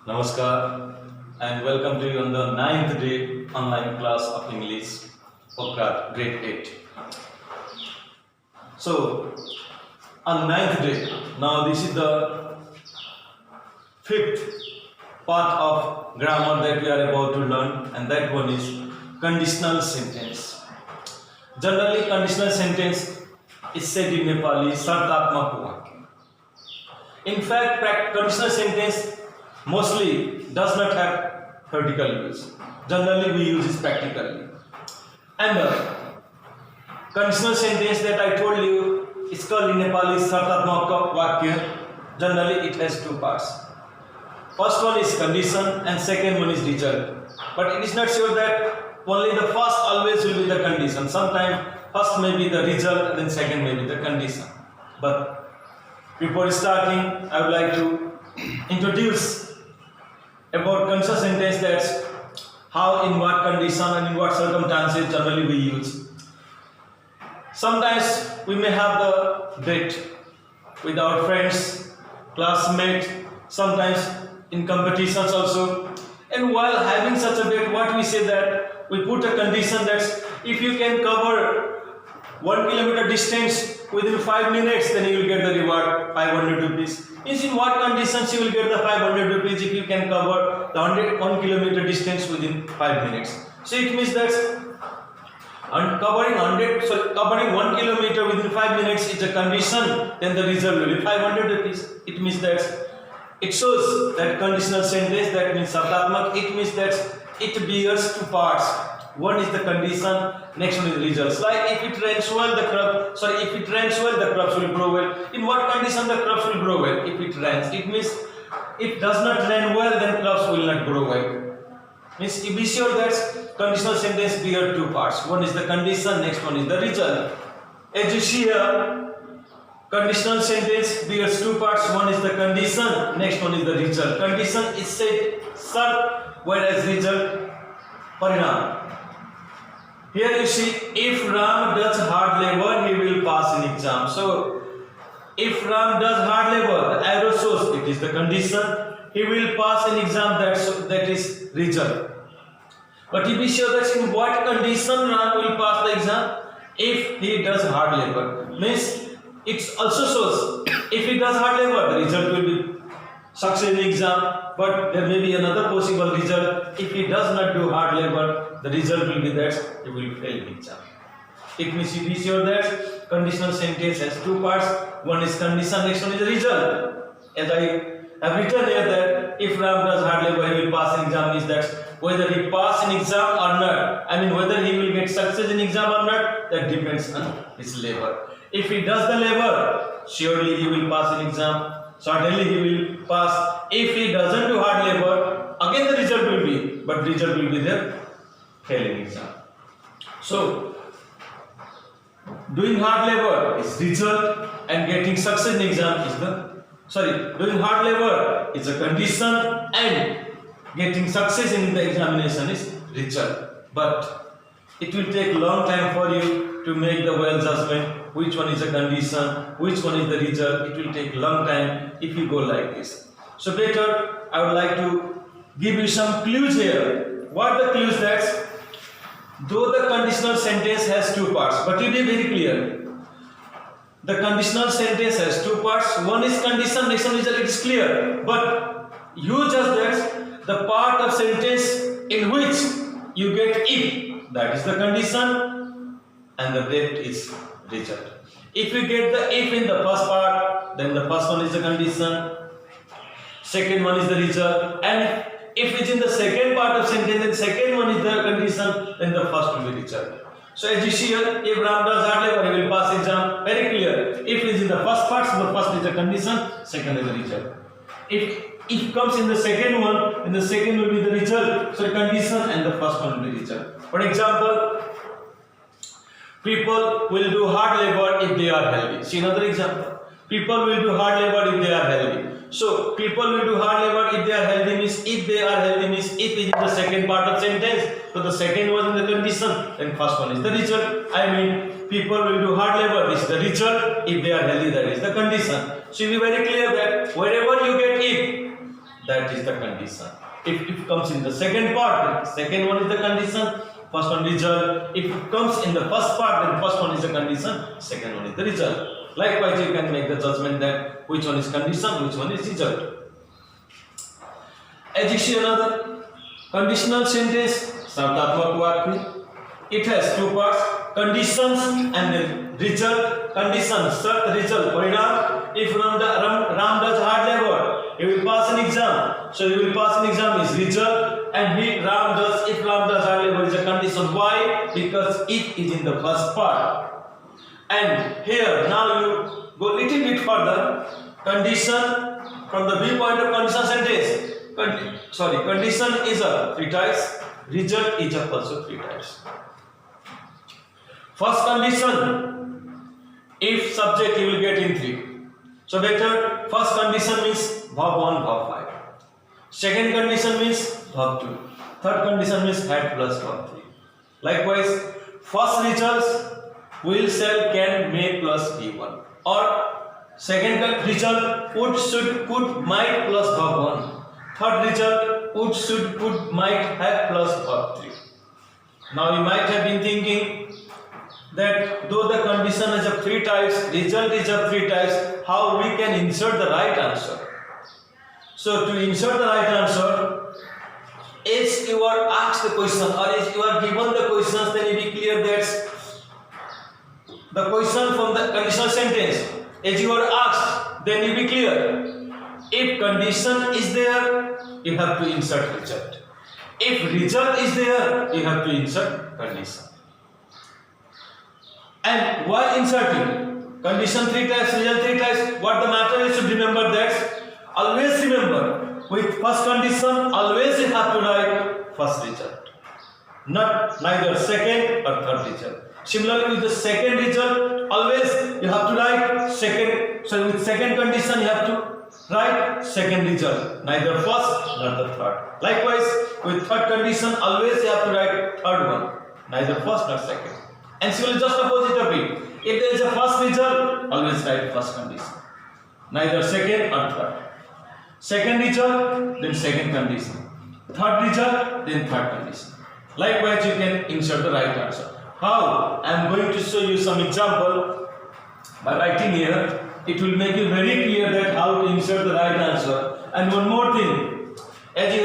Namaskar and welcome to you on the ninth day online class of English for grade 8. So, on ninth day, now this is the fifth part of grammar that we are about to learn, and that one is conditional sentence. Generally, conditional sentence is said in Nepali Sartatmak Vakya. In fact, conditional sentence mostly does not have theoretical use. Generally, we use it practically. And the conditional sentence that I told you is called in Nepali Sartatmak Vakya. Generally, it has two parts. First one is condition and second one is result. But it is not sure that only the first always will be the condition. Sometimes first may be the result and then second may be the condition. But before starting, I would like to introduce about conditional sentence, that's how, in what condition and in what circumstances generally we use. Sometimes we may have the date with our friends, classmates, sometimes in competitions also. And while having such a date, what we say that we put a condition that if you can cover 1 kilometer distance within 5 minutes, then you will get the reward 500 rupees. Means in what conditions you will get the 500 rupees if you can cover the 1 kilometer distance within 5 minutes. So it means that covering 1 kilometer within 5 minutes is a condition, then the result will be 500 rupees. It means that it shows that conditional sentence, that means Sartatmak, it means that it bears two parts. One is the condition, next one is the results. Like if it rains well, the crops will grow well. In what condition the crops will grow well? If it rains, it means if does not rain well, then crops will not grow well. Means be sure that conditional sentence bear two parts. One is the condition, next one is the result. As you see here, conditional sentence bears two parts. One is the condition, next one is the result. Condition is said sir, whereas result parinam. Here you see, if Ram does hard labor, he will pass in exam. So, if Ram does hard labor, the arrow shows it is the condition. He will pass in exam, that is result. But you be sure that in what condition Ram will pass the exam? If he does hard labor. Means, it also shows, if he does hard labor, the result will be success in exam. But there may be another possible result. If he does not do hard labor, the result will be that he will fail in exam. It means you be sure that conditional sentence has two parts. One is condition, next one is the result. As I have written here that if Ram does hard labor, he will pass in exam, means that whether he pass in exam or not, whether he will get success in exam or not, that depends on his labor. If he does the labor, surely he will pass in exam. Certainly he will pass. If he doesn't do hard labor, again the result will be, but result will be there, failing exam. So, doing hard labor is result and getting success in exam is doing hard labor is a condition and getting success in the examination is result. But it will take long time for you to make the well judgment. Which one is a condition, which one is the result? It will take long time if you go like this. So better, I would like to give you some clues here. What are the clues? That though the conditional sentence has two parts, but you be very clear. The conditional sentence has two parts. One is condition, next one is result. It is clear. But you just that the part of sentence in which you get if, that is the condition, and the rest is result. If you get the if in the first part, then the first one is the condition, second one is the result, and if it's in the second part of sentence, then second one is the condition, then the first will be result. So as you see here, if Ram does hard labor, he will pass exam. Very clear. If it is in the first part, so the first is the condition, second is the result. If comes in the second one, then the second will be the result. So condition and the first one will be result. For example, people will do hard labor if they are healthy. See another example. People will do hard labor if they are healthy. So people will do hard labor if they are healthy, means if they are healthy means if is in the second part of sentence. So the second was in the condition, then first one is the result. People will do hard labor, this is the result. If they are healthy, that is the condition. So be very clear that wherever you get if, that is the condition. If it comes in the second part, then second one is the condition, first one result. If it comes in the first part, then first one is the condition, second one is the result. Likewise, you can make the judgment that which one is condition, which one is result. As you see another conditional sentence, शब्दात्मक वाक्य. It has two parts, conditions and then result. Condition, shart, result, parinam. If Ram does hard labor, he will pass an exam. So he will pass an exam is result, and if Ram does hard labor is a condition. Why? Because it is in the first part. And here now you go little bit further. Condition from the viewpoint of conditional sentence. Condition is a three types. Result is also three types. First condition, if subject you will get in three. So better, first condition means verb 1, verb 5. Second condition means verb 2. Third condition means had plus verb 3. Likewise, first results will, shall, can, may plus V1. Or second result would, should, could, might plus verb 1. Third result would, should, could, might, have plus verb 3. Now you might have been thinking that though the condition is of three types, result is of three types, how we can insert the right answer. So to insert the right answer, if you are asked the question or if you are given the questions, then it will be clear that the question from the conditional sentence, as you are asked, then it will be clear. If condition is there, you have to insert result. If result is there, you have to insert condition. And while inserting condition three types, result three types, what the matter is, should remember that. Always remember, with first condition, always you have to write first result, neither second or third result. Similarly, with the second result, always you have to write second. So with second condition, you have to write second result, neither first nor the third. Likewise, with third condition, always you have to write third one, neither first nor second. And similarly, just opposite of it. If there is a first result, always write first condition, neither second or third. Second result, then second condition. Third result, then third condition. Likewise, you can insert the right answer. How? I am going to show you some example by writing here. It will make you very clear that how to insert the right answer. And one more thing, as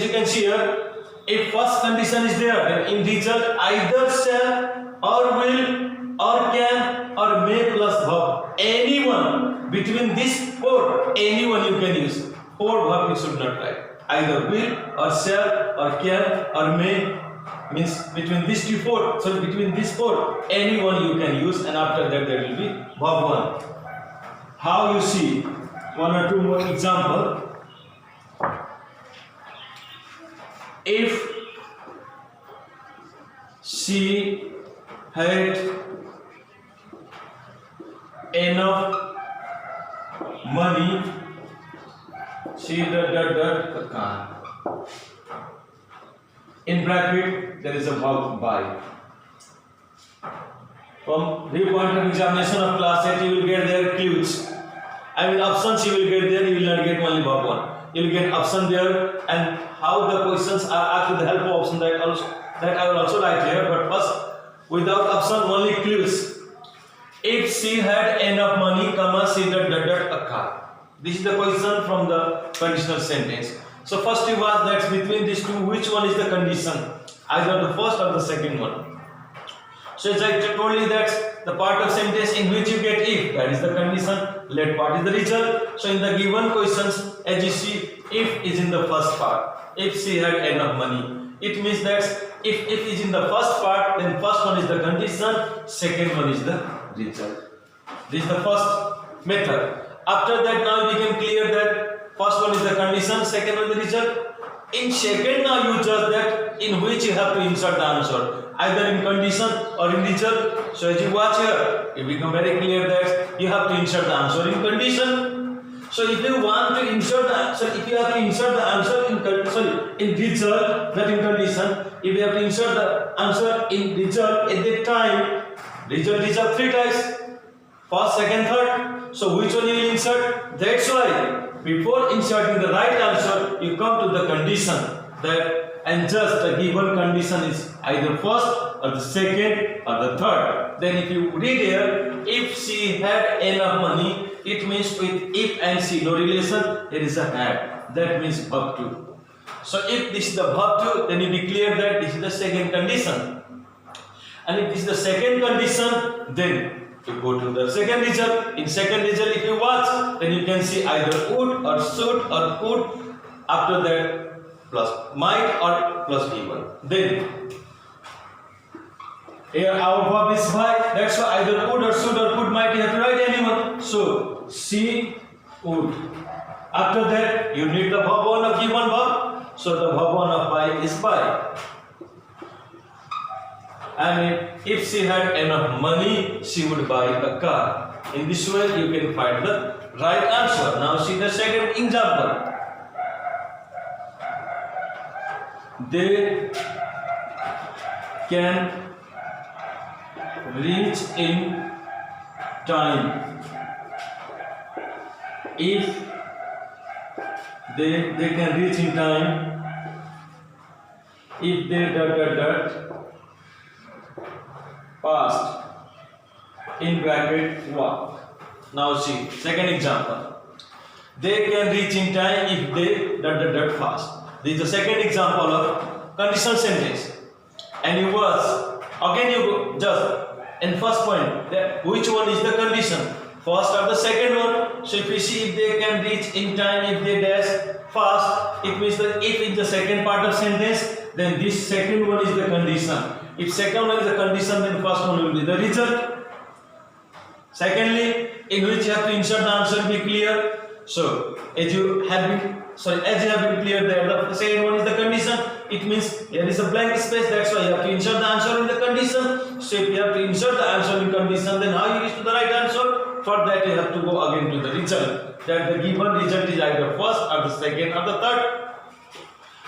you can see here, if first condition is there, then in result either shall or will or can or may plus verb. Anyone between these four, anyone you can use. Four verb you should not write. Either will or shall or can or may, means between these four, anyone you can use, and after that there will be verb 1. How you see? One or two more example. If she had enough money, she a car. In bracket there is a verb by. From viewpoint of examination of class 8, you will get their clues. I mean options you will get there, you will not get only verb 1. You will get option there, and how the questions are asked with the help of option, that I will also write here. But first, without option, only clues. If she had enough money, she a car. This is the question from the conditional sentence. So first you ask that between these two, which one is the condition? Either the first or the second one. So as I told you that the part of sentence in which you get if, that is the condition, let part is the result. So in the given questions, as you see, if is in the first part. If she had enough money, it means that if is in the first part, then first one is the condition, second one is the result. This is the first method. After that, now it became clear that first one is the condition, second one is the result. In second, now you judge that in which you have to insert the answer, either in condition or in result. So as you watch here, it becomes very clear that you have to insert the answer in condition. So if you want to insert the answer, if you have to insert the answer in result, not in condition, if you have to insert the answer in result, at that time, result is of three types, first, second, third. So which one you will insert? That's why before inserting the right answer, you come to the condition that, and just the given condition is either first or the second or the third. Then if you read here, if she had enough money, it means with if and she no relation, there is a had. That means verb 2. So if this is the verb 2, then you declare that this is the second condition. And if this is the second condition, then you go to the second result. In second result, if you watch, then you can see either would or should or could. After that, plus might or plus given. Then here our verb is by. That's why either would or should or could, might, you have to write anyone. So she would. After that, you need the verb 1 of given verb. So the verb 1 of by is by. And if she had enough money, she would buy a car. In this way, you can find the right answer. Now see the second example. They can reach in time if they can reach in time if they past in bracket walk. Now see second example. They can reach in time if they fast. This is the second example of conditional sentence. And you was again you go just in first point that which one is the condition, first or the second one. So if you see if they can reach in time if they dash fast, it means that if in the second part of sentence, then this second one is the condition. If second one is the condition, then first one will be the result. Secondly, in which you have to insert the answer be clear. So as you have been clear that the second one is the condition, it means there is a blank space. That's why you have to insert the answer in the condition. So if you have to insert the answer in condition, then how you reach to the right answer? For that you have to go again to the result. That the given result is either first or the second or the third.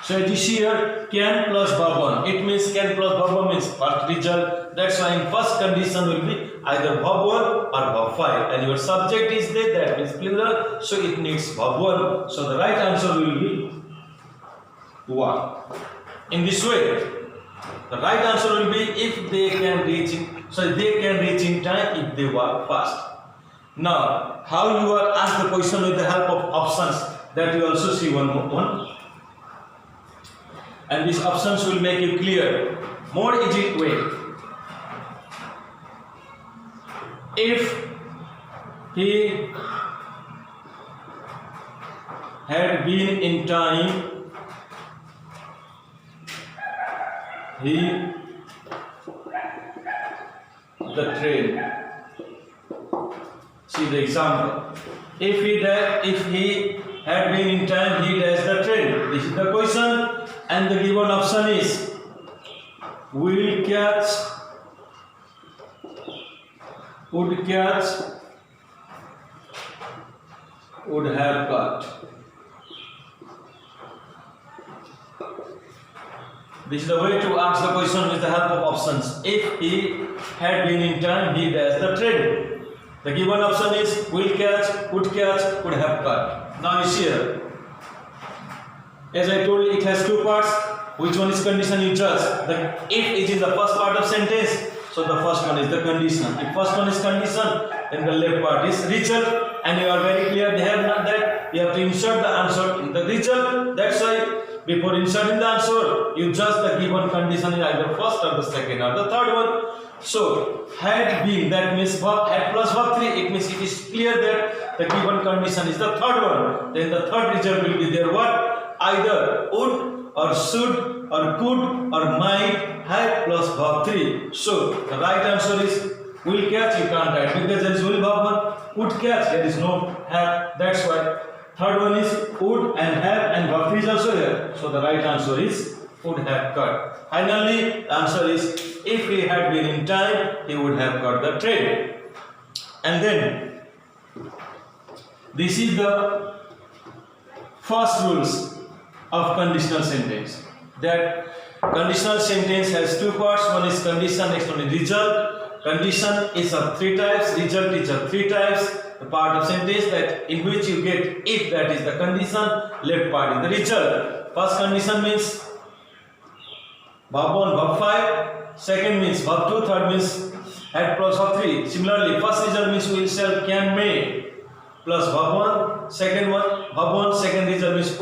So as you see here, can plus verb 1. It means can plus verb 1 means first result. That's why in first condition will be either verb 1 or verb 5. And your subject is there, that means plural. So it needs verb 1. So the right answer will be 1. In this way, the right answer will be if they can reach in time if they walk fast. Now, how you are asked the question with the help of options, that you also see one more one. And these options will make you clear. More easy way. If he had been in time, the train. See the example. If he had been in time, he dash the train. This is the question. And the given option is will catch, would catch, would have caught. This is the way to ask the question with the help of options. If he had been in time, he dashed the train. The given option is will catch, would have caught. Now you see here. As I told you, it has two parts. Which one is condition you judge? The if is in the first part of sentence, so the first one is the condition. If first one is condition, then the left part is result. And you are very clear, they have not that. You have to insert the answer in the result. That's why before inserting the answer, you judge the given condition in either first or the second or the third one. So had been, that means verb had plus verb 3. It means it is clear that the given condition is the third one. Then the third result will be there what? Either would or should or could or might have plus verb 3. So the right answer is will catch. You can't write because there is only verb 1. Would catch, there is no have. That's why third one is would and have, and verb 3 is also here. So the right answer is would have caught. Finally, the answer is if he had been in time, he would have caught the train. And then this is the first rules of conditional sentence. That conditional sentence has two parts. One is condition, next one is result. Condition is of three types, result is of three types. the part of sentence that in which you get if, that is the condition, left part is the result. First condition means verb 1, verb 5. Second means verb 2. Third means had plus verb 3. Similarly, first result means will, shall, can, may plus verb 1. Second one, verb 1. Second result means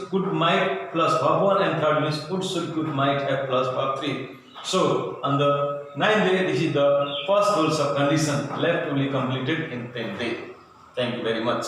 could, might plus verb 1. And third means could, should, could, might have plus verb 3. So, on the 9th day, this is the first rules of condition. Left will be completed in 10th day. Thank you very much.